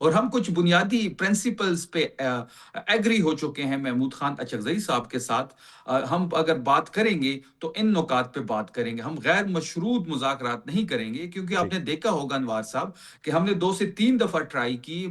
اور ہم کچھ بنیادی پرنسپلز پہ ایگری ہو چکے ہیں محمود خان اچکزئی صاحب کے ساتھ. ہم اگر بات کریں گے تو ان نکات پہ بات کریں گے, ہم غیر مشروط مذاکرات نہیں کریں گے, کیونکہ آپ نے دیکھا ہوگا انوار صاحب کہ ہم نے 2 سے 3 دفعہ ٹرائی کی,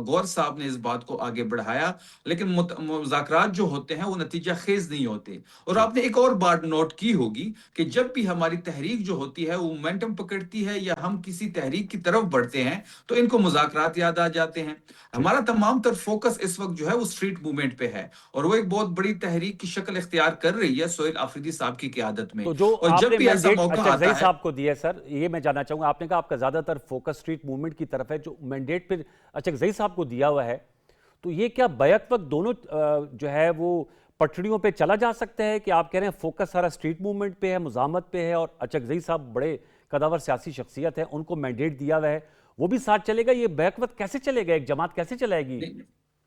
غور صاحب نے اس بات کو آگے بڑھایا, لیکن مذاکرات جو ہوتے ہیں وہ نتیجہ خیز نہیں ہوتے. اور آپ نے ایک اور بات نوٹ کی ہوگی کہ جب بھی ہماری تحریک جو ہوتی ہے وہ مومنٹم پکڑتی ہے یا ہم کسی تحریک کی طرف بڑھتے ہیں تو ان کو مذاکرات یاد آ جاتے ہیں. ہمارا تمام تر فوکس اس وقت جو ہے وہ اسٹریٹ موومنٹ پہ ہے, اور وہ ایک بہت بڑی تحریک کی شکل اختیار کر رہی ہے سہیل آفریدی صاحب کی قیادت میں. تو جو اور آپ جب نے بھی ایسا مینڈیٹ موقع اچکزئی آتا ہے, صاحب کو دیا ہے سر, یہ میں جاننا چاہوں گا, آپ نے کہا آپ کا زیادہ تر فوکس اسٹریٹ موومنٹ کی طرف ہے, جو مینڈیٹ پھر اچکزئی صاحب کو دیا ہوا ہے, تو یہ کیا بیک وقت دونوں جو ہے وہ پٹڑیوں پہ چلا جا سکتا ہے کہ آپ کہہ رہے ہیں فوکس سارا اسٹریٹ موومنٹ پہ ہے, مزاحمت پہ ہے, اور اچکزئی صاحب بڑے قداور سیاسی شخصیت ہے, ان کو مینڈیٹ دیا ہوا ہے, وہ بھی ساتھ چلے گا؟ یہ بیک وقت کیسے چلے گا, ایک جماعت کیسے چلائے گی؟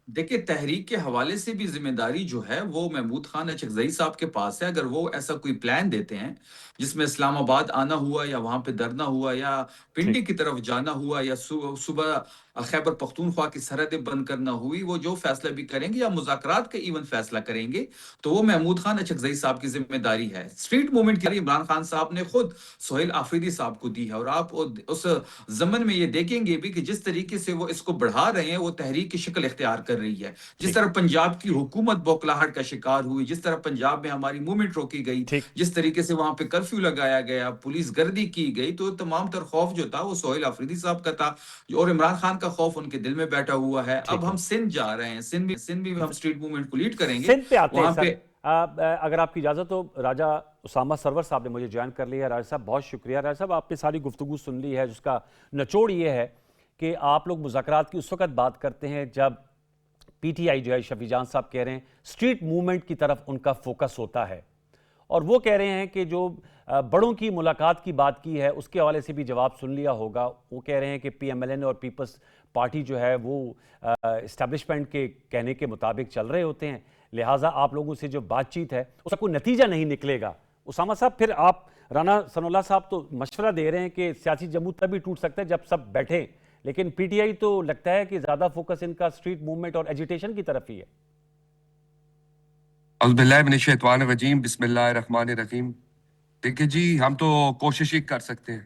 دیکھیں تحریک کے حوالے سے بھی ذمہ داری جو ہے وہ محمود خان اچکزئی صاحب کے پاس ہے. اگر وہ ایسا کوئی پلان دیتے ہیں جس میں اسلام آباد آنا ہوا یا وہاں پہ دھرنا ہوا یا پنڈی کی طرف جانا ہوا یا صبح خیبر پختونخوا کی سرحدیں بند کرنا ہوئی, وہ جو فیصلہ بھی کریں گے یا مذاکرات کا ایون فیصلہ کریں گے تو وہ محمود خان اچکزئی صاحب کی ذمہ داری ہے. اسٹریٹ موومنٹ کی عمران خان صاحب نے خود سہیل آفریدی صاحب کو دی ہے, اور آپ اس ضمن میں یہ دیکھیں گے بھی کہ جس طریقے سے وہ اس کو بڑھا رہے ہیں وہ تحریک کی شکل اختیار کر رہی ہے. جس طرح پنجاب کی حکومت بوکلاہٹ کا شکار ہوئی, جس طرح پنجاب میں ہماری موومنٹ روکی گئی, جس طریقے سے وہاں پہ کرفیو لگایا گیا, پولیس گردی کی گئی, تو تمام تر خوف جو تھا وہ سہیل آفریدی صاحب کا تھا, اور عمران خان کا خوف ان کے دل میں بیٹھا ہوا ہے. اب ہم سندھ جا رہے ہیں, سندھ بھی ہم اسٹریٹ موومنٹ کو لیڈ کریں گے. سندھ پہ آتے ہیں وہاں سر, پہ اگر آپ کی اجازت ہو, راجہ اسامہ سرور صاحب نے مجھے جوائن کر لیا ہے. راجہ صاحب بہت شکریہ. راجہ صاحب آپ نے ساری گفتگو سن لی ہے, جس کا نچوڑ یہ ہے کہ آپ لوگ مذاکرات کی اس وقت بات کرتے ہیں جب پی ٹی آئی جو ہے, شفیع جان صاحب کہہ رہے ہیں اسٹریٹ موومنٹ کی طرف ان کا فوکس ہوتا ہے, اور وہ کہہ رہے ہیں کہ جو بڑوں کی ملاقات کی بات کی ہے اس کے حوالے سے بھی جواب سن لیا ہوگا. وہ کہہ رہے ہیں کہ پی ایم ایل این اور پیپلز پارٹی جو ہے وہ اسٹیبلشمنٹ کے کہنے کے مطابق چل رہے ہوتے ہیں, لہٰذا آپ لوگوں سے جو بات چیت ہے اس کا کوئی نتیجہ نہیں نکلے گا. اسامہ صاحب, پھر آپ رانا ثناء اللہ صاحب تو مشورہ دے رہے ہیں کہ سیاسی جمود تبھی ٹوٹ سکتا ہے جب سب بیٹھیں, لیکن پی ٹی آئی تو لگتا ہے کہ زیادہ فوکس ان کا اسٹریٹ موومنٹ اور ایجیٹیشن کی طرف ہی ہے. اعوذ باللہ من الشیطان الرجیم, بسم اللہ الرحمن الرحیم. دیکھیں جی, ہم تو کوشش ہی کر سکتے ہیں,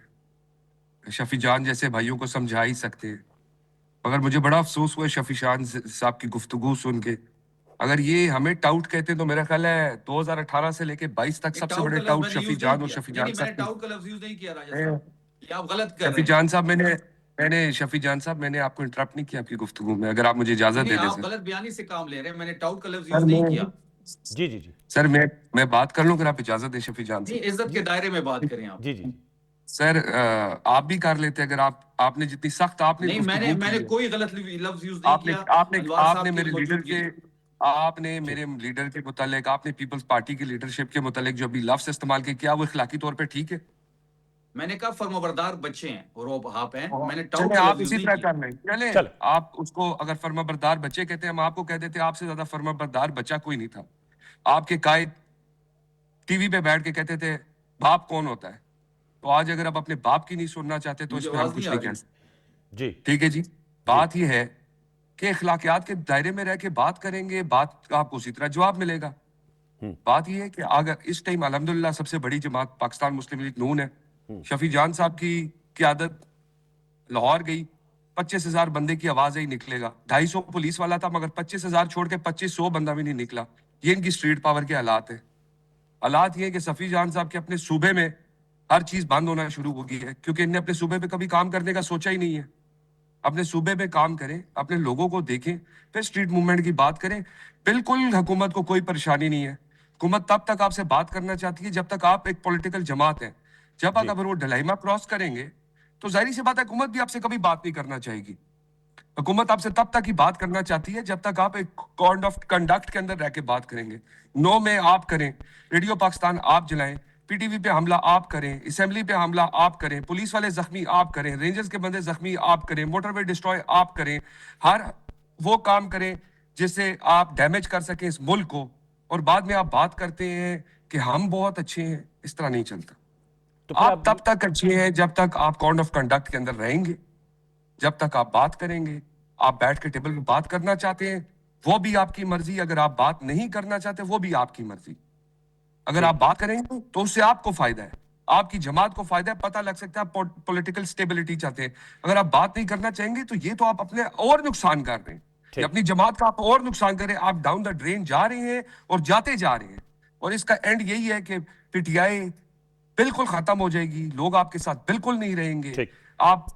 شفیع جان جیسے بھائیوں کو سمجھا ہی سکتے ہیں, مگر مجھے بڑا افسوس ہوا شفیع جان صاحب کی گفتگو سن کے. اگر یہ ہمیں ٹاؤٹ کہتے ہیں تو میرا خیال ہے 2018 سے لے کے 22 تک سب سے بڑے ٹاؤٹ شفیع جان اور شفیع جان صاحب. ٹاؤٹ کا لفظ یوز نہیں کیا راجہ صاحب, یہ آپ غلط کر رہے شفیع ہیں. جان صاحب, شفیع جان صاحب, میں نے آپ کو انٹرپٹ نہیں کیا آپ کی گفتگو میں, اگر آپ مجھے اجازت دے دیں آپ سر. غلط بیانی سے کام لے رہے ہیں, میں نے ٹاؤٹ کا لفظ یوز نہیں کیا. جی جی جی سر میں بات کر لوں اگر آپ اجازت دیں شفیع جان نہیں, صاحب. عزت کے دائرے میں بات کریں آپ. جی جی جی سر آپ بھی کر لیتے اگر آپ نے جتنی سخت آپ نے نہیں, گفتگو میں نے کی ہے, کوئی غلط لفظ یوز نہیں کیا. آپ نے میرے لیڈر کے, آپ نے میرے لیڈر کے متعلق, آپ نے پیپلز پارٹی کی لیڈرشپ کے متعلق جو ابھی لفظ استعمال کیا وہ اخلاقی طور پہ ٹھیک ہے؟ میں نے کہا فرمانبردار بچے ہیں اور وہ آپ ہیں, میں نے ٹاؤٹ چلیں کا آپ لفظ یوز اسی نہیں طرح کیا. کر لیں, چلیں چلیں. آپ اس کو اگر فرمانبردار بچے کہتے ہیں, ہم آپ کو کہہ دیتے آپ سے زیادہ فرمانبردار بچہ کوئی نہیں تھا. آپ کے قائد ٹی وی پہ بیٹھ کے کہتے تھے باپ کون ہوتا ہے, تو آج اگر آپ اپنے باپ کی نہیں سننا چاہتے تو مجھے اس میں ہم آواز کچھ نہیں آ نہیں رہی. کہہ سکتے. جی ٹھیک ہے جی, بات یہ ہے کہ اخلاقیات کے دائرے میں رہ کے بات کریں گے, بات کا آپ کو اسی طرح جواب ملے گا. بات یہ ہے کہ اگر اس ٹائم الحمدللہ سب سے بڑی جماعت پاکستان مسلم لیگ نون ہے, شفیع جان صاحب کی قیادت لاہور گئی, 25,000 بندے کی آواز ہی نکلے گا. 250 پولیس والا تھا مگر 25,000 چھوڑ کے 2500 بندہ بھی نہیں نکلا. یہ ان کی اسٹریٹ پاور کے حالات ہیں. حالات یہ ہے کہ شفیع جان صاحب کے اپنے صوبے میں ہر چیز بند ہونا شروع ہو گئی ہے, کیونکہ انہیں اپنے صوبے پہ کبھی کام کرنے کا سوچا ہی نہیں ہے. اپنے صوبے پہ کام کریں, اپنے لوگوں کو دیکھیں, پھر اسٹریٹ موومنٹ کی بات کریں. بالکل حکومت کو کوئی پریشانی نہیں ہے. حکومت تب تک آپ سے بات کرنا چاہتی ہے جب تک آپ ایک پولیٹیکل جماعت ہیں. جب اگر وہ ڈلائما کراس کریں گے تو ظاہری سی بات ہے حکومت بھی آپ سے کبھی بات نہیں کرنا چاہے گی. حکومت آپ سے تب تک ہی بات کرنا چاہتی ہے جب تک آپ ایک کوڈ آف کنڈکٹ کے اندر رہ کے بات کریں گے. نو میں آپ کریں, ریڈیو پاکستان آپ جلائیں, پی ٹی وی پہ حملہ آپ کریں, اسمبلی پہ حملہ آپ کریں, پولیس والے زخمی آپ کریں, رینجرز کے بندے زخمی آپ کریں, موٹر وے ڈسٹروائے آپ کریں, ہر وہ کام کریں جس سے آپ ڈیمیج کر سکیں اس ملک کو, اور بعد میں آپ بات کرتے ہیں کہ ہم بہت اچھے ہیں. اس طرح نہیں چلتا. تو پھر آپ تب تک اچھے ہیں جب تک آپ کوڈ آف کنڈکٹ کے اندر رہیں گے, جب تک آپ بات کریں گے, آپ بیٹھ کے ٹیبل پہ بات کرنا چاہتے ہیں وہ بھی آپ کی مرضی, اگر آپ بات نہیں کرنا چاہتے وہ بھی آپ کی مرضی. اگر آپ بات کریں گے تو اس سے آپ کو فائدہ ہے, آپ کی جماعت کو فائدہ ہے, پتہ لگ سکتا ہے آپ پولیٹیکل سٹیبلٹی چاہتے ہیں. اگر آپ بات نہیں کرنا چاہیں گے تو یہ تو آپ اپنے اور نقصان کر رہے ہیں, یہ اپنی جماعت کا آپ اور نقصان کر رہے ہیں. آپ ڈاؤن دا ڈرین جا رہے ہیں اور جاتے جا رہے ہیں, اور اس کا اینڈ یہی ہے کہ پی ٹی آئی بالکل ختم ہو جائے گی, لوگ آپ کے ساتھ بالکل نہیں رہیں گے. آپ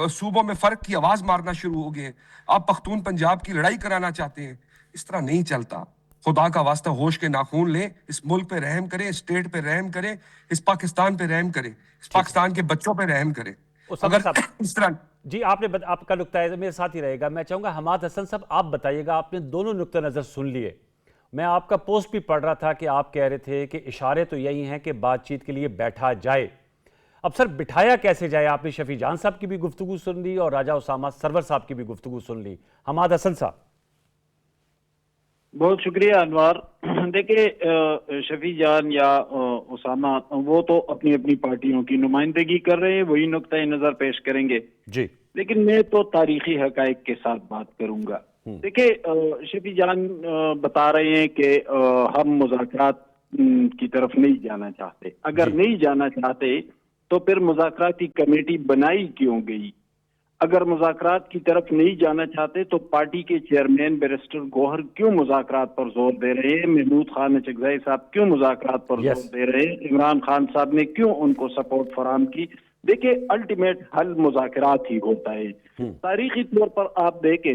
صوبوں میں فرق کی آواز مارنا شروع ہو گئے, آپ پختون پنجاب کی لڑائی کرانا چاہتے ہیں. اس طرح نہیں چلتا. خدا کا واسطہ ہوش کے ناخون لیں, اس ملک پہ رحم کریں, اسٹیٹ پہ رحم کریں, اس پاکستان پہ رحم کریں, اس پاکستان کے بچوں پہ رحم کریں. اسامہ اگر صاحب اس طرح جی آپ کا نقطہ ہے میرے ساتھ ہی رہے گا. میں چاہوں گا حماد حسن صاحب آپ بتائیے گا, آپ نے دونوں نقطہ نظر سن لیے. میں آپ کا پوسٹ بھی پڑھ رہا تھا کہ آپ کہہ رہے تھے کہ اشارے تو یہی ہیں کہ بات چیت کے لیے بیٹھا جائے. اب سر بٹھایا کیسے جائے؟ آپ نے شفیع جان صاحب کی بھی گفتگو سن لی اور راجہ اسامہ سرور صاحب کی بھی گفتگو سن لی. حماد حسن صاحب. بہت شکریہ انوار. دیکھیں شفیع جان یا اسامہ وہ تو اپنی اپنی پارٹیوں کی نمائندگی کر رہے ہیں, وہی نقطۂ نظر پیش کریں گے جی, لیکن میں تو تاریخی حقائق کے ساتھ بات کروں گا. دیکھیں شفیع جان بتا رہے ہیں کہ ہم مذاکرات کی طرف نہیں جانا چاہتے. اگر نہیں جانا چاہتے تو پھر مذاکراتی کمیٹی بنائی کیوں گئی؟ اگر مذاکرات کی طرف نہیں جانا چاہتے تو پارٹی کے چیئرمین بیرسٹر گوہر کیوں مذاکرات پر زور دے رہے ہیں؟ محمود خان اچکزئی صاحب کیوں مذاکرات پر زور دے رہے ہیں؟ عمران خان صاحب نے کیوں ان کو سپورٹ فراہم کی؟ دیکھیں الٹیمیٹ حل مذاکرات ہی ہوتا ہے. تاریخی طور پر آپ دیکھیں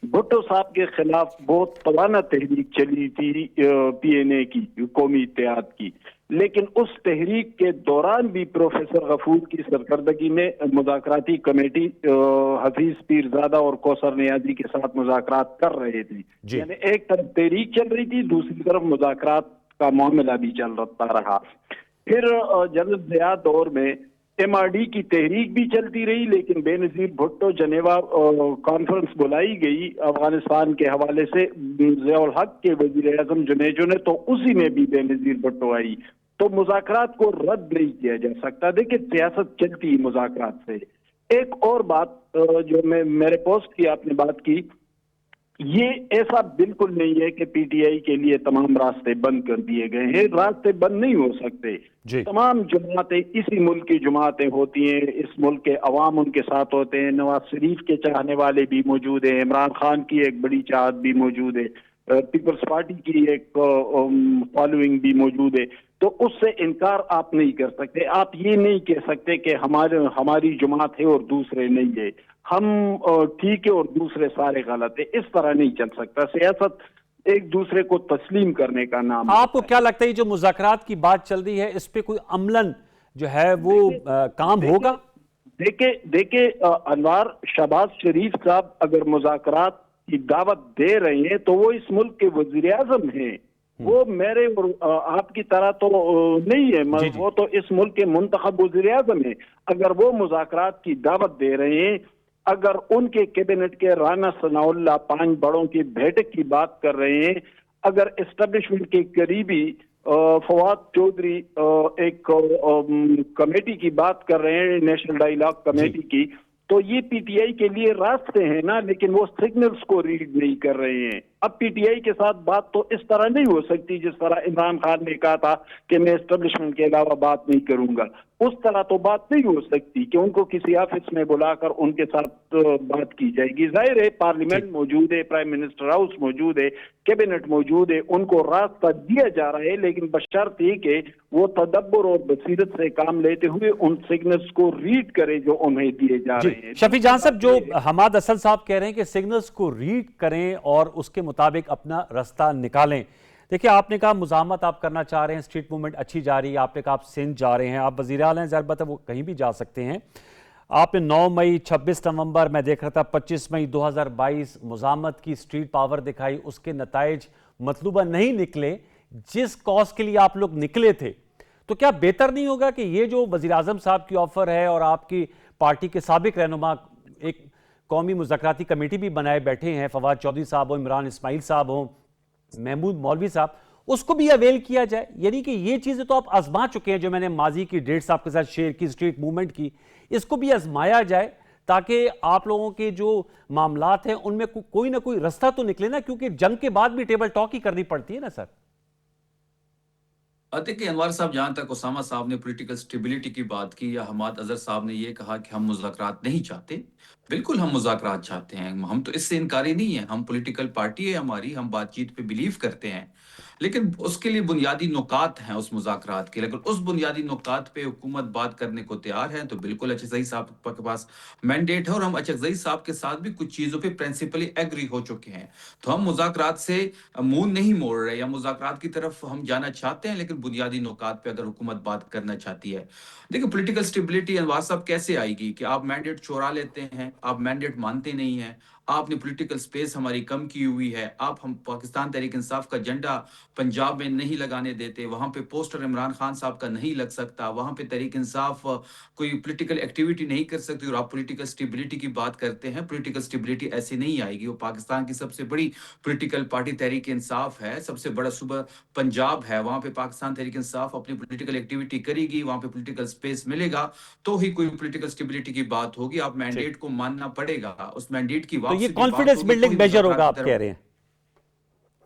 بھٹو صاحب کے خلاف بہت توانا تحریک چلی تھی پی این اے کی, قومی اتحاد کی, لیکن اس تحریک کے دوران بھی پروفیسر غفور کی سرکردگی میں مذاکراتی کمیٹی حفیظ پیرزادہ اور کوثر نیازی کے ساتھ مذاکرات کر رہے تھے. یعنی ایک طرف تحریک چل رہی تھی, دوسری طرف مذاکرات کا معاملہ بھی چل رہا. پھر جنرل ضیاء دور میں ایم آر ڈی کی تحریک بھی چلتی رہی, لیکن بے نظیر بھٹو جنیوا کانفرنس بلائی گئی افغانستان کے حوالے سے ضیاء الحق کے وزیر اعظم جنیجو نے, تو اسی میں بھی بے نظیر بھٹو آئی. تو مذاکرات کو رد نہیں کیا جا سکتا. دیکھیں سیاست چلتی ہے مذاکرات سے. ایک اور بات جو میرے پوسٹ کی آپ نے بات کی, یہ ایسا بالکل نہیں ہے کہ پی ٹی آئی کے لیے تمام راستے بند کر دیے گئے ہیں. راستے بند نہیں ہو سکتے. تمام جماعتیں اسی ملک کی جماعتیں ہوتی ہیں, اس ملک کے عوام ان کے ساتھ ہوتے ہیں. نواز شریف کے چاہنے والے بھی موجود ہیں, عمران خان کی ایک بڑی چاہت بھی موجود ہے, پیپلز پارٹی کی ایک فالوئنگ بھی موجود ہے. تو اس سے انکار آپ نہیں کر سکتے. آپ یہ نہیں کہہ سکتے کہ ہماری جماعت ہے اور دوسرے نہیں ہے, ہم ٹھیک ہے اور دوسرے سارے غلط ہے. اس طرح نہیں چل سکتا. سیاست ایک دوسرے کو تسلیم کرنے کا نام. آپ کو کیا لگتا ہے جو مذاکرات کی بات چل رہی ہے اس پہ کوئی عملاً جو ہے وہ کام ہوگا؟ دیکھیں انوار, شہباز شریف صاحب اگر مذاکرات کی دعوت دے رہے ہیں تو وہ اس ملک کے وزیر اعظم ہیں. وہ میرے اور آپ کی طرح تو نہیں ہے, وہ تو اس ملک کے منتخب وزیر اعظم ہیں. اگر وہ مذاکرات کی دعوت دے رہے ہیں, اگر ان کے کیبنٹ کے رانا ثناء اللہ 5 بڑوں کی بیٹھک کی بات کر رہے ہیں, اگر اسٹیبلشمنٹ کے قریبی فواد چودھری ایک کمیٹی کی بات کر رہے ہیں, نیشنل ڈائیلاگ کمیٹی کی, تو یہ پی ٹی آئی کے لیے راستے ہیں نا, لیکن وہ سگنلز کو ریڈ نہیں کر رہے ہیں. اب پی ٹی آئی کے ساتھ بات تو اس طرح نہیں ہو سکتی جس طرح عمران خان نے کہا تھا کہ میں اسٹیبلشمنٹ کے علاوہ بات نہیں کروں گا. اس طرح تو بات نہیں ہو سکتی کہ ان کو کسی آفس میں بلا کر ان کے ساتھ بات کی جائے گی. ظاہر ہے پارلیمنٹ موجود ہے, پرائم منسٹر ہاؤس موجود ہے, کیبنٹ موجود ہے, ان کو راستہ دیا جا رہا ہے, لیکن بشرط یہ کہ وہ تدبر اور بصیرت سے کام لیتے ہوئے ان سگنلز کو ریڈ کرے جو انہیں دیے جا رہے ہیں. شفیع جان صاحب, جو حماد حسن صاحب کہہ رہے ہیں کہ سگنلز کو ریڈ کریں اور اس کے مطابق اپنا راستہ نکالیں. دیکھیں آپ نے کہا مزاحمت آپ کرنا چاہ رہے ہیں, اسٹریٹ موومنٹ اچھی جا رہی ہے, آپ نے کہا آپ سندھ جا رہے ہیں, آپ وزیر اعلیٰ ہیں, ظاہر بات ہے وہ کہیں بھی جا سکتے ہیں. آپ نے 9 مئی 26 نومبر میں دیکھ رہا تھا 25 مئی 2022 مزاحمت کی اسٹریٹ پاور دکھائی, اس کے نتائج مطلوبہ نہیں نکلے جس کاز کے لیے آپ لوگ نکلے تھے. تو کیا بہتر نہیں ہوگا کہ یہ جو وزیر اعظم صاحب کی آفر ہے اور آپ کی پارٹی کے سابق رہنما ایک قومی مذاکراتی کمیٹی بھی بنائے بیٹھے ہیں, فواد چودھری صاحب ہوں, عمران اسماعیل صاحب ہوں, محمود مولوی صاحب, اس کو بھی اویل کیا جائے؟ یعنی کہ یہ چیزیں تو آپ آزما چکے ہیں, جو میں نے ماضی کی ڈیٹس آپ کے ساتھ شیئر کی اسٹریٹ موومنٹ کی, اس کو بھی آزمایا جائے تاکہ آپ لوگوں کے جو معاملات ہیں ان میں کوئی نہ کوئی رستہ تو نکلے نا، کیونکہ جنگ کے بعد بھی ٹیبل ٹاک ہی کرنی پڑتی ہے نا سر؟ دیکھیں انوار صاحب، جہاں تک اسامہ صاحب نے پولیٹیکل سٹیبلٹی کی بات کی یا حماد اظہر صاحب نے یہ کہا کہ ہم مذاکرات نہیں چاہتے، بالکل ہم مذاکرات چاہتے ہیں، ہم تو اس سے انکاری نہیں ہیں، ہم پولیٹیکل پارٹی ہے ہماری، ہم بات چیت پہ بلیو کرتے ہیں، لیکن اس کے لیے بنیادی نکات ہیں اس مذاکرات کے، اگر اس بنیادی نکات پہ حکومت بات کرنے کو تیار ہے تو بالکل اچھزئی صاحب کے پاس مینڈیٹ ہے، اور ہم اچھزئی صاحب کے ساتھ بھی کچھ چیزوں پہ پرنسپلی ایگری ہو چکے ہیں، تو ہم مذاکرات سے منہ نہیں موڑ رہے یا مذاکرات کی طرف ہم جانا چاہتے ہیں، لیکن بنیادی نکات پہ اگر حکومت بات کرنا چاہتی ہے۔ دیکھیں پولیٹیکل سٹیبلٹی انوار صاحب کیسے آئے گی کہ آپ مینڈیٹ چورا لیتے ہیں، آپ مینڈیٹ مانتے نہیں ہیں، آپ نے پولیٹیکل سپیس ہماری کم کی ہوئی ہے، آپ ہم پاکستان تحریک انصاف کا جھنڈا پنجاب میں نہیں لگانے دیتے، وہاں پہ پوسٹر عمران خان صاحب کا نہیں لگ سکتا، وہاں پہ تحریک انصاف کوئی پولیٹیکل ایکٹیویٹی نہیں کر سکتی، اور آپ پولیٹیکل سٹیبلٹی کی بات کرتے ہیں۔ پولیٹیکل سٹیبلٹی ایسے نہیں آئے گی، وہ پاکستان کی سب سے بڑی پولیٹیکل پارٹی تحریک انصاف ہے، سب سے بڑا صوبہ پنجاب ہے، وہاں پہ پاکستان تحریک انصاف اپنی پولیٹیکل ایکٹیویٹی کرے گی، وہاں پہ پولیٹیکل سپیس ملے گا تو ہی کوئی پولیٹیکل سٹیبلٹی کی بات ہوگی، آپ مینڈیٹ کو ماننا پڑے گا، اس مینڈیٹ کی تو یہ واپسی پہ بات کانفیڈنس ہوگی تو ہی بلڈنگ میجر مذاکرات ہوگا کی آپ طرف۔ کہہ رہے ہیں،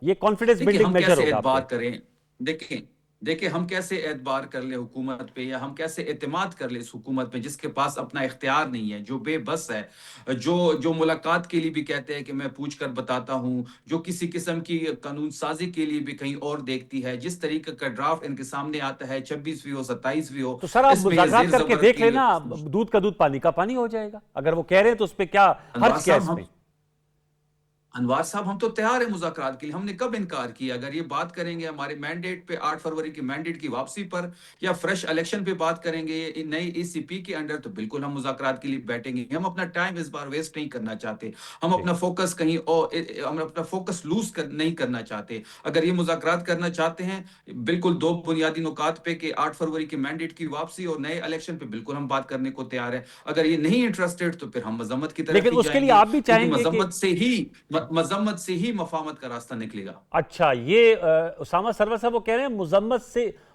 یہ کانفیڈنس دیکھیں بلڈنگ ہم میجر کیسے ہوگا آپ کہہ اعتبار رہے کریں، دیکھیں ہم کیسے اعتبار کر لیں حکومت پہ، یا ہم کیسے اعتماد کر لیں اس حکومت پہ جس کے پاس اپنا اختیار نہیں ہے، جو بے بس ہے، جو ملاقات کے لیے بھی کہتے ہیں کہ میں پوچھ کر بتاتا ہوں، جو کسی قسم کی قانون سازی کے لیے بھی کہیں اور دیکھتی ہے، جس طریقے کا ڈرافٹ ان کے سامنے آتا ہے 26ویں ہو 27ویں ہو، تو سر آپ اس میں یہ زیر مذاکرات کر کے زبر دیکھ کی۔ لینا، دودھ کا دودھ پانی کا پانی ہو جائے گا، اگر وہ کہہ رہے ہیں تو اس پہ کیا انوار حرج کیا صاحب اس میں؟ انوار صاحب ہم تو تیار ہیں مذاکرات کے لیے، ہم نے کب انکار کیا؟ اگر یہ بات کریں گے ہمارے مینڈیٹ پہ 8 فروری کی مینڈیٹ کی واپسی پر، یا فریش الیکشن پہ بات کریں گے نئے ای سی پی کے انڈر، تو بالکل ہم مذاکرات کے لیے بیٹھیں گے، ہم اپنا ٹائم اس بار ویسٹ نہیں کرنا چاہتے، ہم ٹھیک، اپنا فوکس کہیں اور، ہم اپنا فوکس نہیں کرنا چاہتے، اگر یہ مذاکرات کرنا چاہتے ہیں بالکل دو بنیادی نکات پہ کہ 8 فروری کی مینڈیٹ کی واپسی اور نئے الیکشن پہ، بالکل ہم بات کرنے کو تیار ہیں، اگر یہ نہیں انٹرسٹڈ تو پھر ہم مذمت کی طرف لیکن ہی اس کے جائیں لیے گے، آپ بھی کیونکہ چاہیں گے کہ مذمت سے ہی مفاہمت کا راستہ نکلے گا۔ اچھا، یہ اسامہ سرور صاحب وہ کہہ رہے ہیں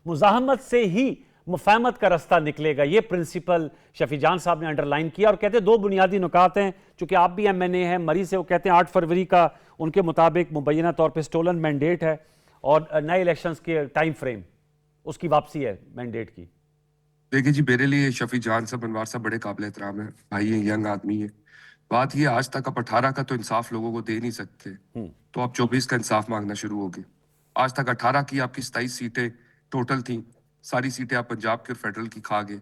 مزاحمت سے ہی مفاہمت کا راستہ نکلے گا، یہ پرنسپل شفیع جان صاحب نے انڈر لائن کیا، اور کہتے ہیں دو بنیادی نکات ہیں، چونکہ آپ بھی ایم این اے ہیں مری سے، وہ کہتے ہیں 8 فروری کا ان کے مطابق مبینہ طور پہ سٹولن مینڈیٹ ہے، اور نئے الیکشنز کے ٹائم فریم اس کی واپسی ہے مینڈیٹ کی۔ دیکھیں جی، میرے لیے شفیع جان صاحب، انوار صاحب بڑے قابل احترام ہیں، بھائی ہیں، ینگ آدمی ہے، بات یہ آج تک آپ 18 کا تو انصاف لوگوں کو دے نہیں سکتے، تو آپ 24 کا انصاف مانگنا شروع ہو گئے۔ آج تک 18 کی آپ کی 27 سیٹیں ٹوٹل تھیں، ساری سیٹیں آپ پنجاب کے اور فیڈرل کی کھا گئے،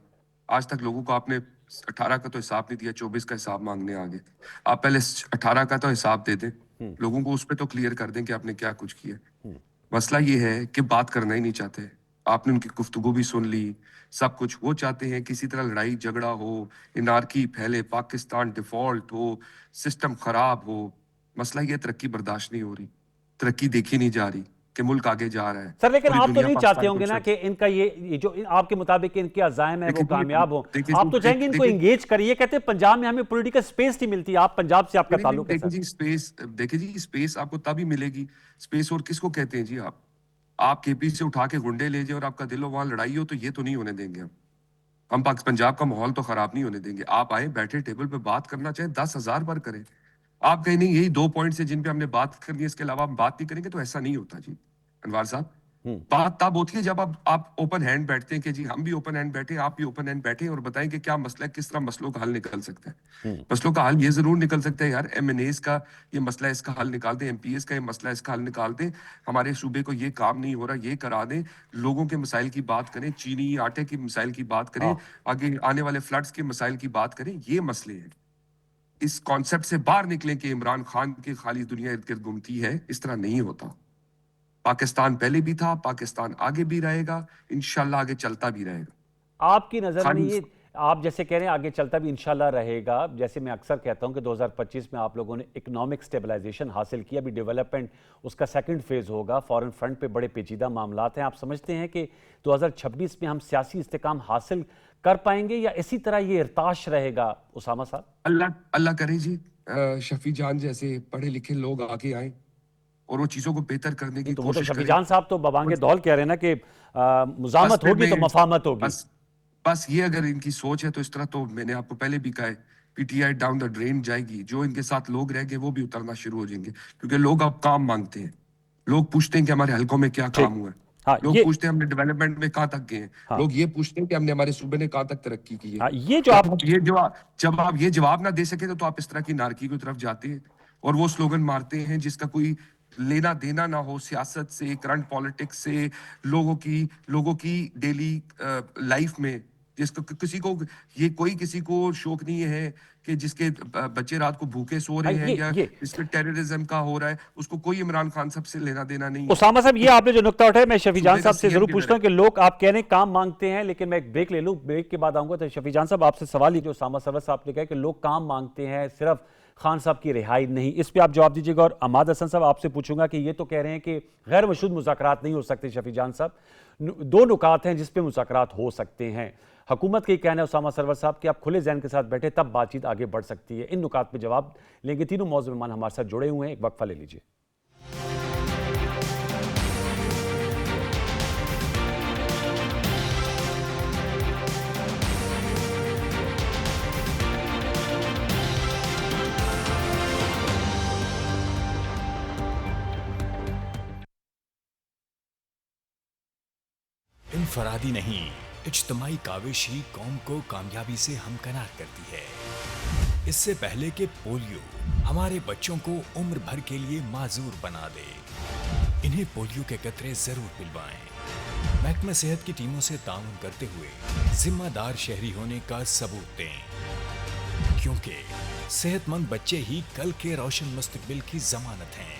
آج تک لوگوں کو آپ نے 18 کا تو حساب نہیں دیا، 24 کا حساب مانگنے آگے۔ آپ پہلے 18 کا تو حساب دے دیں، لوگوں کو اس پہ تو کلیئر کر دیں کہ آپ نے کیا کچھ کیا۔ مسئلہ یہ ہے کہ بات کرنا ہی نہیں چاہتے، آپ نے ان کی گفتگو بھی سن لی، سب کچھ وہ چاہتے ہیں کسی طرح لڑائی جھگڑا ہو، انارکی پھیلے، پاکستان ڈیفالٹ ہو، سسٹم خراب ہو۔ مسئلہ یہ ترقی برداشت نہیں ہو رہی، ترقی دیکھی نہیں جا رہی کہ ملک آگے جا رہا ہے، سر لیکن پوری آپ تو دنیا نہیں چاہتے پاکستان ہوں کو گے نا کہ ان کا یہ جو آپ کے مطابق ان کے عزائم ہیں وہ کامیاب ہوں، آپ تو چاہیں گے ان کو انگیج کریے، کہتے ہیں پنجاب میں ہمیں پولیٹیکل سپیس نہیں ملتی، آپ پنجاب سے آپ کا تعلق ہے سر۔ دیکھیں جی، اسپیس آپ کو تبھی ملے گی، اسپیس اور کس کو کہتے ہیں جی؟ آپ کے پی سے اٹھا کے گنڈے لے جائیں اور آپ کا دل و وہاں لڑائی ہو تو یہ تو نہیں ہونے دیں گے ہم پنجاب کا ماحول تو خراب نہیں ہونے دیں گے۔ آپ آئیں، بیٹھے ٹیبل پہ بات کرنا چاہیں 10,000 بار کریں، آپ کہیں نہیں یہی 2 پوائنٹس ہیں جن پہ ہم نے بات کرنی ہے، اس کے علاوہ ہم بات نہیں کریں گے، تو ایسا نہیں ہوتا جی انوار صاحب۔ بات تب ہوتی ہے جب آپ اوپن ہینڈ بیٹھتے ہیں کہ جی ہم بھی اوپن ہینڈ بیٹھے، آپ بھی اوپن ہینڈ بیٹھے، اور بتائیں کہ کیا مسئلہ ہے، کس طرح مسئلوں کا حل نکل سکتا ہے۔ مسئلوں کا حل یہ ضرور نکل سکتا ہے یار، ایم این ایز کا یہ مسئلہ ہے، اس کا حل نکال دیں، ایم پی ایز کا یہ مسئلہ ہے، اس کا حل نکال دیں، ہمارے صوبے کو یہ کام نہیں ہو رہا یہ کرا دیں، لوگوں کے مسائل کی بات کریں، چینی آٹے کی مسائل کی بات کریں، آگے آنے والے فلڈز کے مسائل کی بات کریں، یہ مسئلے ہیں۔ اس کانسیپٹ سے باہر نکلیں کہ عمران خان کی خالی دنیا ارد گرد گھومتی ہے، اس طرح نہیں ہوتا۔ پاکستان پہلے بھی تھا، پاکستان آگے بھی رہے گا، انشاءاللہ آگے چلتا بھی رہے گا۔ آپ کی نظر میں خالی یہ، آپ جیسے کہہ رہے ہیں آگے چلتا بھی انشاءاللہ رہے گا، جیسے میں اکثر کہتا ہوں کہ 2025 میں آپ لوگوں نے اکنامک سٹیبلائزیشن حاصل کیا، ابھی ڈیولپمنٹ اس کا سیکنڈ فیز ہوگا، فورن فرنٹ پہ بڑے پیچیدہ معاملات ہیں، آپ سمجھتے ہیں کہ 2026 میں ہم سیاسی استحکام حاصل کر پائیں گے یا اسی طرح یہ ارتاش رہے گا اسامہ صاحب؟ اللہ کرے جی، شفیع جان جیسے پڑھے لکھے لوگ آگے آئیں اور وہ چیزوں کو بہتر کرنے کی تو وہ تو کوشش شفیع کریں۔ جان صاحب تو ببانگ دول کہہ رہے ہیں نا کہ مزاحمت ہوگی تو مفاہمت ہوگی۔ بس یہ اگر ان کی سوچ ہے تو اس طرح تو میں نے آپ کو پہلے بھی کہا ہے پی T I down the drain جائے گی. جو ان کے ساتھ لوگ رہ گئے وہ بھی اترنا شروع ہو جائیں گے, کیونکہ لوگ اب کام مانگتے ہیں. لوگ پوچھتے ہیں کہ ہمارے حلقوں میں کیا کام ہوا ہے. ہاں لوگ یہ پوچھتے ہیں ہم نے ڈیولپمنٹ میں کہاں تک گئے ہیں. لوگ یہ پوچھتے ہیں کہ ہم نے ہمارے صوبے نے کہاں تک ترقی کی ہے. یہ جو آپ جب آپ یہ جواب نہ دے سکے تو آپ اس طرح کی نارکی کی طرف جاتے ہیں اور وہ سلوگن مارتے ہیں جس کا کوئی لینا دینا نہ ہو سیاست سے, کرنٹ پالیٹکس سے, لوگوں کی ڈیلی لائف میں, جس کو کسی کو یہ کوئی کسی کو شوق نہیں ہے کہ جس کے بچے رات کو بھوکے سو رہے ہیں یا جس کے ٹیررزم کا ہو رہا ہے, اس کو کوئی عمران خان صاحب سے لینا دینا نہیں ہے. اسامہ صاحب یہ آپ نے جو نقطہ اٹھایا, میں شفیع جان صاحب سے ضرور پوچھتا ہوں کہ لوگ آپ کہہ رہے ہیں کام مانگتے ہیں, لیکن میں ایک بریک لے لوں, بریک کے بعد آؤں گا. تو شفیع جان صاحب آپ سے سوال یہ جو اسامہ سرور صاحب نے کہا کہ لوگ کام مانگتے ہیں, صرف خان صاحب کی رہائی نہیں, اس پہ آپ جواب دیجیے گا. اور عماد حسن صاحب آپ سے پوچھوں گا کہ یہ تو کہہ رہے ہیں کہ غیر مشروط مذاکرات نہیں ہو سکتے. شفیع جان صاحب, دو نکات ہیں جس پہ مذاکرات ہو سکتے ہیں. حکومت کا یہ کہنا ہے اسامہ سرور صاحب کہ آپ کھلے ذہن کے ساتھ بیٹھے تب بات چیت آگے بڑھ سکتی ہے. ان نکات پہ جواب لیں گے. تینوں موضوع مہمان ہمارے ساتھ جڑے ہوئے ہیں, ایک وقفہ لے لیجیے. انفرادی نہیں, اجتماعی کاوش ہی قوم کو کامیابی سے ہمکنار کرتی ہے. اس سے پہلے کہ پولیو ہمارے بچوں کو عمر بھر کے لیے معذور بنا دے, انہیں پولیو کے قطرے ضرور پلوائیں. محکمہ صحت کی ٹیموں سے تعاون کرتے ہوئے ذمہ دار شہری ہونے کا ثبوت دیں, کیونکہ صحت مند بچے ہی کل کے روشن مستقبل کی ضمانت ہیں.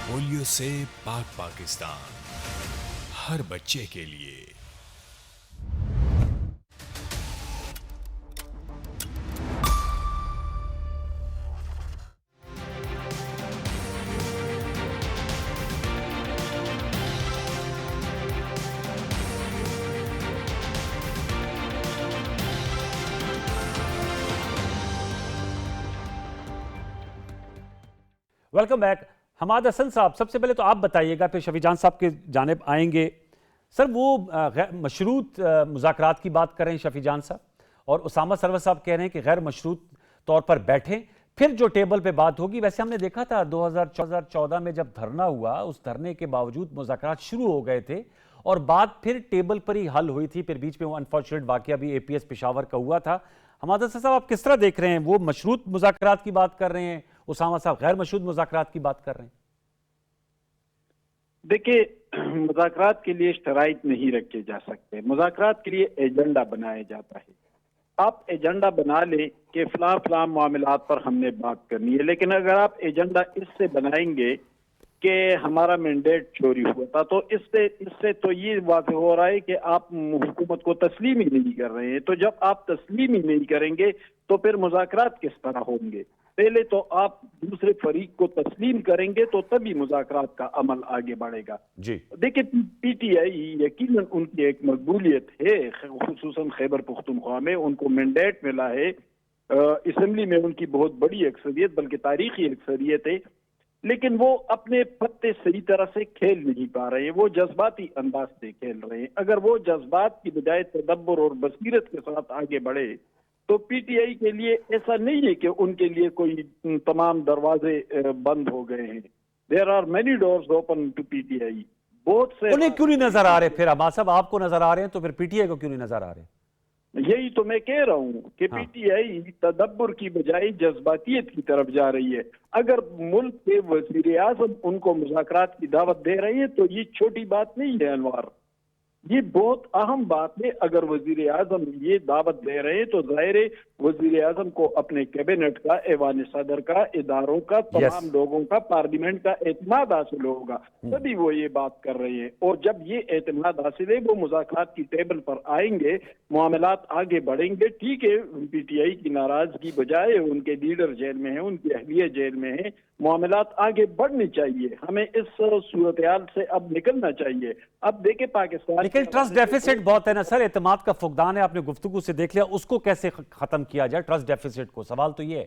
پولیو سے پاک پاکستان, ہر بچے کے لیے. Welcome back. حماد حسن صاحب, سب سے پہلے تو آپ بتائیے گا, پھر شفیع جان صاحب کے جانب آئیں گے. سر وہ غیر مشروط مذاکرات کی بات کر رہے ہیں شفیع جان صاحب, اور اسامہ سرور صاحب کہہ رہے ہیں کہ غیر مشروط طور پر بیٹھیں, پھر جو ٹیبل پہ بات ہوگی. ویسے ہم نے دیکھا تھا 2014 میں جب دھرنا ہوا, اس دھرنے کے باوجود مذاکرات شروع ہو گئے تھے اور بات پھر ٹیبل پر ہی حل ہوئی تھی. پھر بیچ میں وہ انفارچونیٹ واقعہ بھی اے پی ایس پشاور کا ہوا تھا. حماد حسن صاحب, آپ کس طرح دیکھ رہے ہیں؟ وہ مشروط مذاکرات کی بات کر رہے ہیں, اسامہ صاحب غیر مشروط مذاکرات کی بات کر رہے ہیں. دیکھیے, مذاکرات کے لیے شرائط نہیں رکھے جا سکتے, مذاکرات کے لیے ایجنڈا بنایا جاتا ہے. آپ ایجنڈا بنا لیں کہ فلاں فلاں معاملات پر ہم نے بات کرنی ہے, لیکن اگر آپ ایجنڈا اس سے بنائیں گے کہ ہمارا مینڈیٹ چوری ہوا تھا, تو اس سے تو یہ واضح ہو رہا ہے کہ آپ حکومت کو تسلیم ہی نہیں کر رہے ہیں. تو جب آپ تسلیم ہی نہیں کریں گے تو پھر مذاکرات کس طرح ہوں گے؟ پہلے تو آپ دوسرے فریق کو تسلیم کریں گے تو تبھی مذاکرات کا عمل آگے بڑھے گا. جی دیکھیں, پی ٹی آئی یقیناً ان کی ایک مقبولیت ہے, خصوصاً خیبر پختونخوا میں ان کو مینڈیٹ ملا ہے, اسمبلی میں ان کی بہت بڑی اکثریت, بلکہ تاریخی اکثریت ہے, لیکن وہ اپنے پتے صحیح طرح سے کھیل نہیں پا رہے ہیں, وہ جذباتی انداز سے کھیل رہے ہیں. اگر وہ جذبات کی بجائے تدبر اور بصیرت کے ساتھ آگے بڑھے تو پی ٹی آئی کے لیے ایسا نہیں ہے کہ ان کے لیے کوئی تمام دروازے بند ہو گئے ہیں. There are many doors open to P T I. بہت سے انہیں کیوں نہیں نظر آ رہے؟ پھر عباس صاحب آپ کو نظر آ رہے ہیں تو پھر پی ٹی آئی کو کیوں نہیں نظر آ رہے؟ یہی تو میں کہہ رہا ہوں کہ پی ٹی آئی تدبر کی بجائے جذباتیت کی طرف جا رہی ہے. اگر ملک کے وزیر اعظم ان کو مذاکرات کی دعوت دے رہے ہیں تو یہ چھوٹی بات نہیں ہے انوار, یہ بہت اہم بات ہے. اگر وزیر اعظم یہ دعوت دے رہے ہیں تو ظاہر ہے وزیر اعظم کو اپنے کیبنٹ کا, ایوان صدر کا, اداروں کا, تمام لوگوں کا, پارلیمنٹ کا اعتماد حاصل ہوگا, تبھی وہ یہ بات کر رہے ہیں. اور جب یہ اعتماد حاصل ہے وہ مذاکرات کی ٹیبل پر آئیں گے, معاملات آگے بڑھیں گے. ٹھیک ہے, پی ٹی آئی کی ناراضگی بجائے ان کے لیڈر جیل میں ہیں, ان کی اہلیہ جیل میں ہیں, معاملات آگے بڑھنے چاہیے. ہمیں اس صورتحال سے اب نکلنا چاہیے. اب دیکھیں پاکستان, لیکن ٹرسٹ ڈیفیسٹ بہت ہے نا سر, اعتماد کا فقدان ہے. آپ نے گفتگو سے دیکھ لیا, اس کو کیسے ختم کیا جائے ٹرسٹ ڈیفیسٹ کو؟ سوال تو یہ ہے.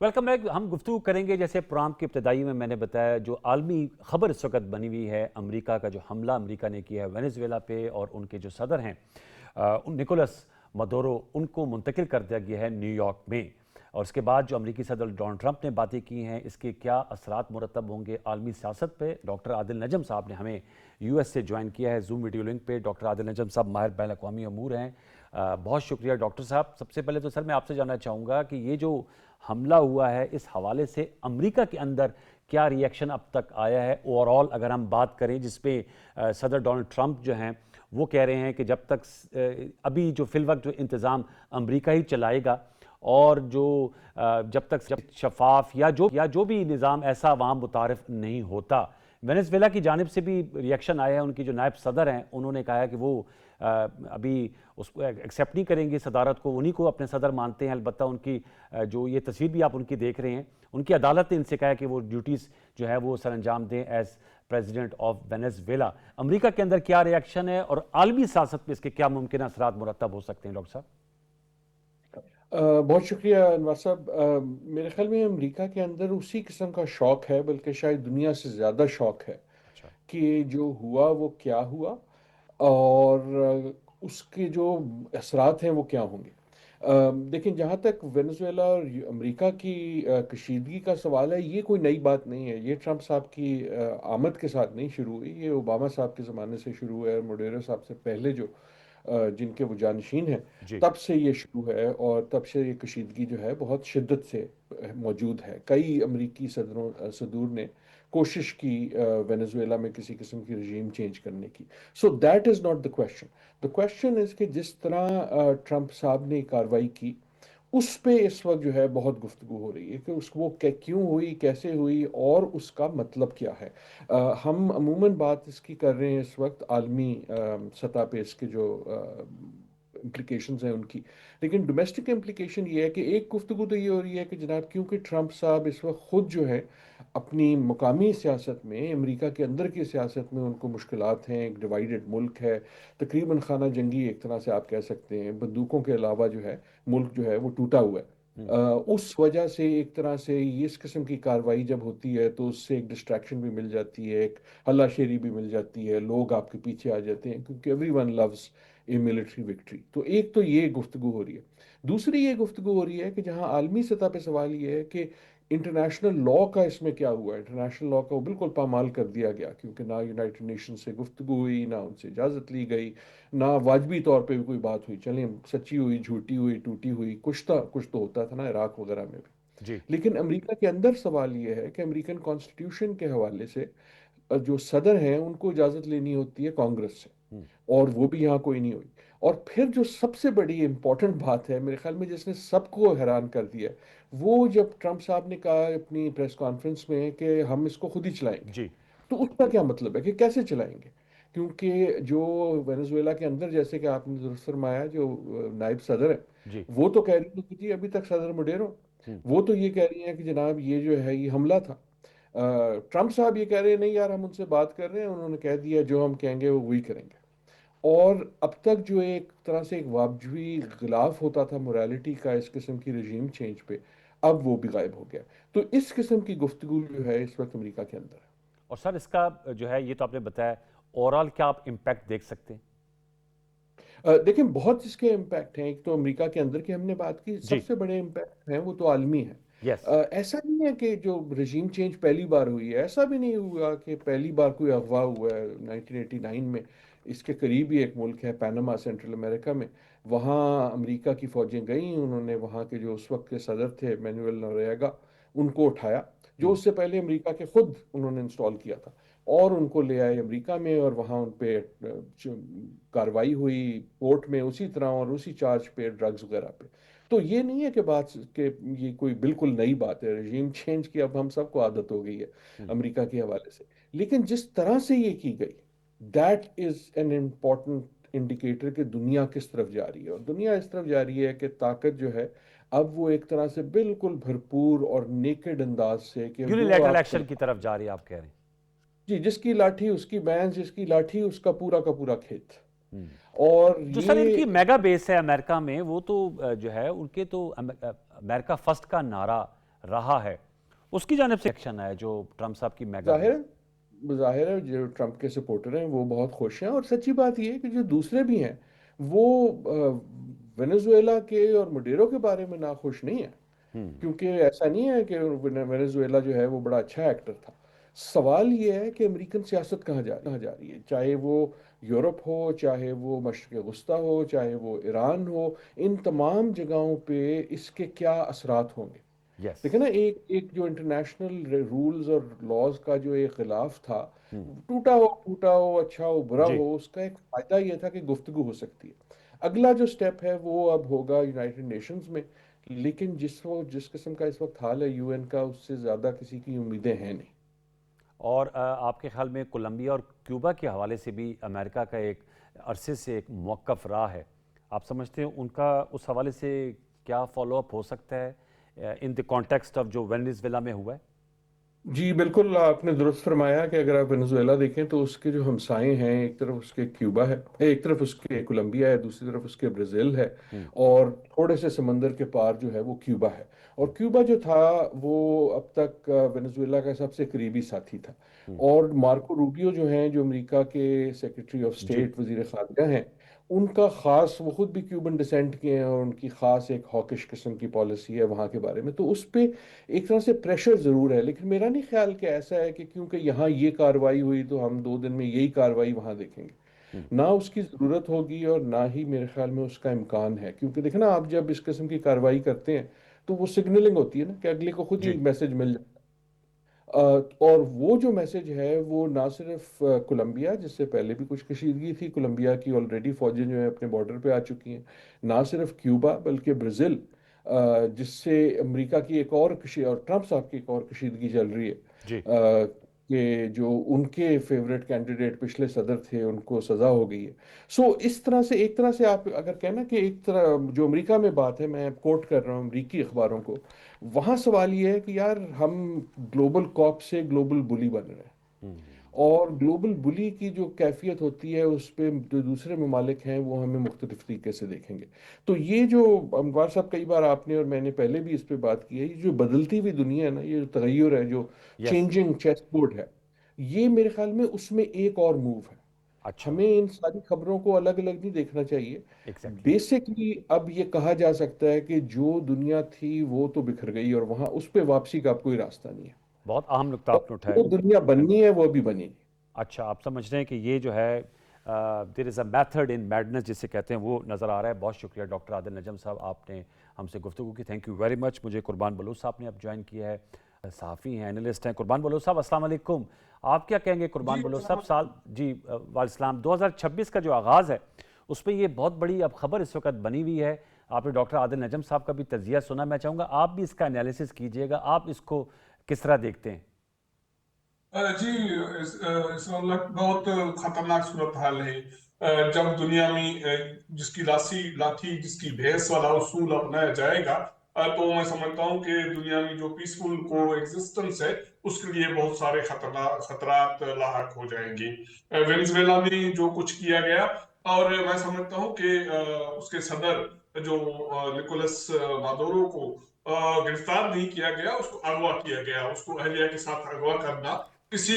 Welcome back. ہم گفتگو کریں گے جیسے پروگرام کی ابتدائی میں نے بتایا جو عالمی خبر اس وقت بنی ہوئی ہے امریکہ کا جو حملہ امریکہ نے کیا ہے وینزویلا پہ اور ان کے جو صدر ہیں نکولس مدورو ان کو منتقل کر دیا گیا ہے نیو یارک میں اور اس کے بعد جو امریکی صدر ڈونلڈ ٹرمپ نے باتیں کی ہیں اس کے کیا اثرات مرتب ہوں گے عالمی سیاست پہ. ڈاکٹر عادل نجم صاحب نے ہمیں یو ایس سے جوائن کیا ہے زوم ویڈیو لنک پہ. ڈاکٹر عادل نجم صاحب ماہر بین الاقوامی امور ہیں. بہت شکریہ ڈاکٹر صاحب. سب سے پہلے تو سر میں آپ سے جاننا چاہوں گا کہ یہ جو حملہ ہوا ہے اس حوالے سے امریکہ کے اندر کیا ری ایکشن اب تک آیا ہے اوورآل اگر ہم بات کریں, جس پہ صدر ڈونلڈ ٹرمپ جو ہیں وہ کہہ رہے ہیں کہ جب تک ابھی جو فی الوقت جو انتظام امریکہ ہی چلائے گا اور جو جب تک شفاف یا جو بھی نظام ایسا عوام متعارف نہیں ہوتا. وینزویلا کی جانب سے بھی ری ایکشن آیا ہے. ان کی جو نائب صدر ہیں انہوں نے کہا ہے کہ وہ ابھی اس کو ایکسیپٹ نہیں کریں گے صدارت کو, انہی کو اپنے صدر مانتے ہیں. البتہ ان کی جو یہ تصویر بھی آپ ان کی دیکھ رہے ہیں, ان کی عدالت نے ان سے کہا ہے کہ وہ ڈیوٹیز جو ہے وہ سر انجام دیں ایز پریزیڈنٹ آف وینزویلا. امریکہ کے اندر کیا ری ایکشن ہے اور عالمی سیاست پہ اس کے کیا ممکنہ اثرات مرتب ہو سکتے ہیں ڈاکٹر صاحب؟ بہت شکریہ انور صاحب. میرے خیال میں امریکہ کے اندر اسی قسم کا شوق ہے, بلکہ شاید دنیا سے زیادہ شوق ہے کہ جو ہوا وہ کیا ہوا اور اس کے جو اثرات ہیں وہ کیا ہوں گے. دیکھیں, جہاں تک وینزویلا اور امریکہ کی کشیدگی کا سوال ہے, یہ کوئی نئی بات نہیں ہے. یہ ٹرمپ صاحب کی آمد کے ساتھ نہیں شروع ہوئی, یہ اوباما صاحب کے زمانے سے شروع ہے. موڈیرو صاحب سے پہلے جو جن کے وہ جانشین ہیں تب سے یہ شروع ہے اور تب سے یہ کشیدگی جو ہے بہت شدت سے موجود ہے. کئی امریکی صدور نے کوشش کی وینزویلا میں کسی قسم کی رژیم چینج کرنے کی. So that is not the question. The question is کہ جس طرح ٹرمپ صاحب نے کارروائی کی اس پہ اس وقت جو ہے بہت گفتگو ہو رہی ہے کہ وہ کیوں ہوئی, کیسے ہوئی اور اس کا مطلب کیا ہے. ہم عموماً بات اس کی کر رہے ہیں اس وقت عالمی سطح پہ اس کے جو امپلیکیشنز ہیں ان کی, لیکن ڈومیسٹک امپلیکیشن یہ ہے کہ ایک گفتگو تو یہ ہو رہی ہے کہ جناب کیونکہ ٹرمپ صاحب اس وقت خود جو ہے اپنی مقامی سیاست میں, امریکہ کے اندر کی سیاست میں ان کو مشکلات ہیں, ایک ڈیوائیڈڈ ملک ہے, تقریباً خانہ جنگی ایک طرح سے آپ کہہ سکتے ہیں, بندوقوں کے علاوہ جو ہے ملک جو ہے وہ ٹوٹا ہوا ہے. اس وجہ سے ایک طرح سے اس قسم کی کارروائی جب ہوتی ہے تو اس سے ایک ڈسٹریکشن بھی مل جاتی ہے, ایک ہلا شیری بھی مل جاتی ہے, لوگ آپ کے پیچھے آ جاتے ہیں کیونکہ every win lose a military victory. تو ایک تو یہ گفتگو ہو رہی ہے. دوسری یہ گفتگو ہو رہی ہے کہ جہاں عالمی سطح پہ سوال یہ ہے کہ انٹرنیشنل لا کا اس میں کیا ہوا. انٹرنیشنل لا کا وہ بالکل پامال کر دیا گیا کیونکہ نہ یونائٹڈ نیشن سے گفتگو ہوئی, نہ ان سے اجازت لی گئی, نہ واجبی طور پہ بھی کوئی بات ہوئی. چلیں سچی ہوئی, جھوٹی ہوئی, ٹوٹی ہوئی, کچھ تو ہوتا تھا نا عراق وغیرہ میں بھی. لیکن امریکہ کے اندر سوال یہ ہے کہ امریکن کانسٹیٹیوشن کے حوالے سے جو صدر ہیں ان کو اجازت لینی ہوتی ہے کانگریس سے, اور وہ بھی یہاں کوئی نہیں ہوئی. اور پھر جو سب سے بڑی امپورٹنٹ بات ہے میرے خیال میں جس نے سب کو حیران کر دیا, وہ جب ٹرمپ صاحب نے کہا اپنی پریس کانفرنس میں کہ ہم اس کو خود ہی چلائیں گے, تو اس کا کیا مطلب ہے کہ کیسے چلائیں گے. کیونکہ جو وینزویلا کے اندر جیسے کہ آپ نے درست فرمایا جو نائب صدر ہیں وہ تو کہہ رہی ہیں کہ جی ابھی تک صدر موڈیرو, وہ تو یہ کہہ رہی ہیں کہ جناب یہ جو ہے یہ حملہ تھا. ٹرمپ صاحب یہ کہہ رہے ہیں نہیں یار ہم ان سے بات کر رہے ہیں, انہوں نے کہہ دیا جو ہم کہیں گے وہ وہی کریں گے. اور اب تک جو ایک طرح سے ایک واجبی غلاف ہوتا تھا موریلٹی کا اس قسم کی رژیم چینج پہ, اب وہ بھی غائب ہو گیا. تو اس قسم کی گفتگو جو ہے اس وقت امریکہ کے اندر ہے. اور سر اس کا جو ہے یہ تو آپ نے بتایا, اوورآل کیا آپ امپیکٹ دیکھ سکتے ہیں؟ دیکھیں بہت اس کے امپیکٹ ہیں. ایک تو امریکہ کے اندر کی ہم نے بات کی, سب سے بڑے امپیکٹ ہیں وہ تو عالمی ہیں. ایسا نہیں ہے کہ جو رژیم چینج پہلی بار ہوئی ہے, ایسا بھی نہیں ہوا کہ پہلی بار کوئی اغوا ہوا ہے. 1989 میں اس کے قریب ہی ایک ملک ہے پیناما سینٹرل امریکہ میں, وہاں امریکہ کی فوجیں گئیں, انہوں نے وہاں کے جو اس وقت کے صدر تھے مینوئل نوریگا ان کو اٹھایا, جو اس سے پہلے امریکہ کے خود انہوں نے انسٹال کیا تھا, اور ان کو لے آئے امریکہ میں, اور وہاں ان پہ کاروائی ہوئی کورٹ میں اسی طرح اور اسی چارج پہ ڈرگز وغیرہ پہ. تو یہ نہیں ہے کہ بات کہ یہ کوئی بالکل نئی بات ہے. رژیم چینج کی اب ہم سب کو عادت ہو گئی ہے امریکہ کے حوالے سے, لیکن جس طرح سے یہ کی گئی that is an important indicator کہ دنیا کس طرف جا رہی ہے. اور دنیا اس طرف جا رہی ہے کہ طاقت جو ہے اب وہ ایک طرح سے بالکل بھرپور اور نیکڈ انداز سے کہ یونیلیٹرل ایکشن کی طرف جا رہی ہے آپ کہہ رہے ہیں. جی, جس کی لاٹھی اس کی بینس, جس کی لاٹھی اس کا پورا کھیت. اور جو سر ان کی میگا بیس ہے امریکہ میں, وہ تو جو ہے ان کے تو امریکہ فرسٹ کا نعرہ رہا ہے، اس کی جانب سے ایکشن ہے جو ٹرمپ صاحب کی میگا ظاہر ہے جو ٹرمپ کے سپورٹر ہیں وہ بہت خوش ہیں، اور سچی بات یہ ہے کہ جو دوسرے بھی ہیں وہ وینزویلا کے اور مڈیرو کے بارے میں ناخوش نہیں ہیں، کیونکہ ایسا نہیں ہے کہ وینزویلا جو ہے وہ بڑا اچھا ایکٹر تھا۔ سوال یہ ہے کہ امریکن سیاست کہاں جا رہی ہے، چاہے وہ یورپ ہو، چاہے وہ مشرق وسطیٰ ہو، چاہے وہ ایران ہو، ان تمام جگہوں پہ اس کے کیا اثرات ہوں گے۔ یس دیکھیں نا، ایک جو انٹرنیشنل رولز اور لاز کا جو ایک خلاف تھا، ٹوٹا ہو اچھا ہو برا جی ہو، اس کا ایک فائدہ یہ تھا کہ گفتگو ہو سکتی ہے۔ اگلا جو سٹیپ ہے وہ اب ہوگا یونائٹڈ نیشنز میں، لیکن جس قسم کا اس وقت حال ہے یو این کا، اس سے زیادہ کسی کی امیدیں ہیں نہیں۔ اور آپ کے خیال میں کولمبیا اور کیوبا کے حوالے سے بھی امریکہ کا ایک عرصے سے ایک موقف رہا ہے، آپ سمجھتے ہیں ان کا اس حوالے سے کیا فالو اپ ہو سکتا ہے ان دی کانٹیکسٹ آف جو وینیزویلا میں ہوا ہے؟ جی بالکل، آپ نے درست فرمایا کہ اگر آپ وینزویلا دیکھیں تو اس کے جو ہمسائے ہیں، ایک طرف اس کے کیوبا ہے، ایک طرف اس کے کولمبیا ہے، دوسری طرف اس کے برازیل ہے، اور تھوڑے سے سمندر کے پار جو ہے وہ کیوبا ہے۔ اور کیوبا جو تھا وہ اب تک وینزویلا کا سب سے قریبی ساتھی تھا، اور مارکو روبیو جو ہیں، جو امریکہ کے سیکرٹری آف جی اسٹیٹ وزیر خارجہ ہیں، ان کا خاص، وہ خود بھی کیوبن ڈسینٹ کے ہیں، اور ان کی خاص ایک ہاکش قسم کی پالیسی ہے وہاں کے بارے میں، تو اس پہ ایک طرح سے پریشر ضرور ہے۔ لیکن میرا نہیں خیال کہ ایسا ہے کہ کیونکہ یہاں یہ کارروائی ہوئی تو ہم 2 دن میں یہی کارروائی وہاں دیکھیں گے، نہ اس کی ضرورت ہوگی اور نہ ہی میرے خیال میں اس کا امکان ہے، کیونکہ دیکھیں نا، آپ جب اس قسم کی کارروائی کرتے ہیں تو وہ سگنلنگ ہوتی ہے نا، کہ اگلے کو خود ہی جی ایک میسج مل جائے۔ اور وہ جو میسج ہے وہ نہ صرف کولمبیا، جس سے پہلے بھی کچھ کشیدگی تھی، کولمبیا کی آلریڈی فوجیں جو ہیں اپنے بارڈر پہ آ چکی ہیں، نہ صرف کیوبا بلکہ برازیل، جس سے امریکہ کی ایک اور اور ٹرمپ صاحب کی ایک اور کشیدگی چل رہی جی ہے، کہ جو ان کے فیوریٹ کینڈیڈیٹ پچھلے صدر تھے ان کو سزا ہو گئی ہے۔ سو اس طرح سے، ایک طرح سے آپ اگر کہنا کہ ایک طرح جو امریکہ میں بات ہے، میں کوٹ کر رہا ہوں امریکی اخباروں کو، وہاں سوال یہ ہے کہ یار ہم گلوبل کاپ سے گلوبل بلی بن رہے ہیں، اور گلوبل بلی کی جو کیفیت ہوتی ہے اس پہ جو دوسرے ممالک ہیں وہ ہمیں مختلف طریقے سے دیکھیں گے۔ تو یہ جو انوار صاحب، کئی بار آپ نے اور میں نے پہلے بھی اس پہ بات کی ہے، یہ جو بدلتی ہوئی دنیا ہے نا، یہ جو تغیر ہے، جو یس چینجنگ چیس بورڈ ہے، یہ میرے خیال میں اس میں ایک اور موو ہے۔ اچھا ہمیں ان ساری خبروں کو الگ الگ نہیں دیکھنا چاہیے۔ ایگزیکٹلی بیسکلی اب یہ کہا جا سکتا ہے کہ جو دنیا تھی وہ تو بکھر گئی، اور وہاں اس پہ واپسی کا اب کوئی راستہ نہیں ہے، بہت اہم نکتہ اور آپ نے اٹھایا۔ جو دنیا بننی ہے وہ ابھی بنی نہیں۔ اچھا، آپ سمجھ رہے ہیں کہ یہ جو ہے دیر از اے میتھڈ ان میڈنس جسے کہتے ہیں، وہ نظر آ رہا ہے۔ بہت شکریہ ڈاکٹر عادل نجم صاحب، آپ نے ہم سے گفتگو کی، تھینک یو ویری مچ۔ مجھے قربان بلوچ صاحب نے اب جوائن کیا ہے، صحافی ہیں، اینالسٹ ہیں۔ قربان بلوچ صاحب السلام علیکم، آپ کیا کہیں گے؟ قربان بلوچ صاحب، جی وعلیکم السلام، 2026 کا جو آغاز ہے اس پہ یہ بہت بڑی اب خبر اس وقت بنی ہوئی ہے۔ آپ نے ڈاکٹر عادل نجم صاحب کا بھی تجزیہ سنا، میں چاہوں گا آپ بھی اس کا انالیسس کیجئے گا، آپ اس کو کس طرح دیکھتے ہیں؟ جی، اس وقت بہت خطرناک صورتحال ہے۔ جب دنیا میں جس کی لاٹھی جس کی بھینس والا اصول اپنایا جائے گا، تو میں سمجھتا ہوں کہ دنیا میں جو پیسفل کو ایگزسٹنس ہے اس کے لیے بہت سارے خطرات لاحق ہو جائیں گے۔ وینزویلا میں جو کچھ کیا گیا، اور میں سمجھتا ہوں کہ اس کے صدر جو نکولس مادورو کو گرفتار نہیں کیا گیا، اس کو اغوا کیا گیا، اس کو اہلیہ کے ساتھ اغوا کرنا کسی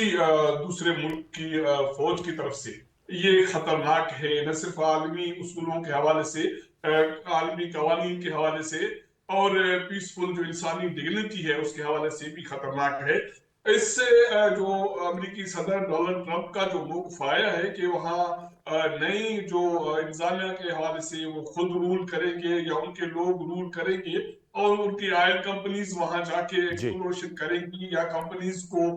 دوسرے ملک کی فوج کی طرف سے، یہ خطرناک ہے، نہ صرف عالمی اصولوں کے حوالے سے، عالمی قوانین کے حوالے سے، اور پیسفل جو انسانی ڈگنیٹی ہے اس کے حوالے سے بھی خطرناک ہے۔ اس سے جو امریکی صدر ڈونلڈ ٹرمپ کا جو موقف آیا ہے کہ وہاں نئی جو انتظامیہ کے حوالے سے وہ خود رول کریں گے یا ان کے لوگ رول کریں گے، اور ان کی آئل کمپنیز وہاں جا کے جی ایکسپلوریشن کریں گی یا کمپنیز کو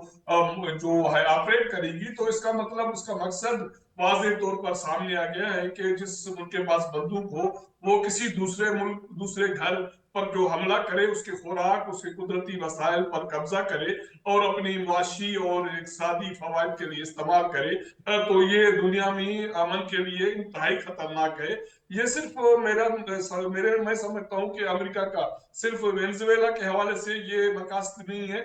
جو ہے آپریٹ کرے گی، تو اس کا مطلب، اس کا مقصد واضح طور پر سامنے آ گیا ہے کہ جس ملک کے پاس بندوق ہو وہ کسی دوسرے ملک، دوسرے گھر پر جو حملہ کرے، اس کے خوراک، اس کے قدرتی وسائل پر قبضہ کرے اور اپنی معاشی اور اقتصادی فوائد کے لیے استعمال کرے، تو یہ دنیا میں امن کے لیے انتہائی خطرناک ہے۔ یہ صرف میں سمجھتا ہوں کہ امریکہ کا صرف وینزویلا کے حوالے سے یہ مقاصد نہیں ہے،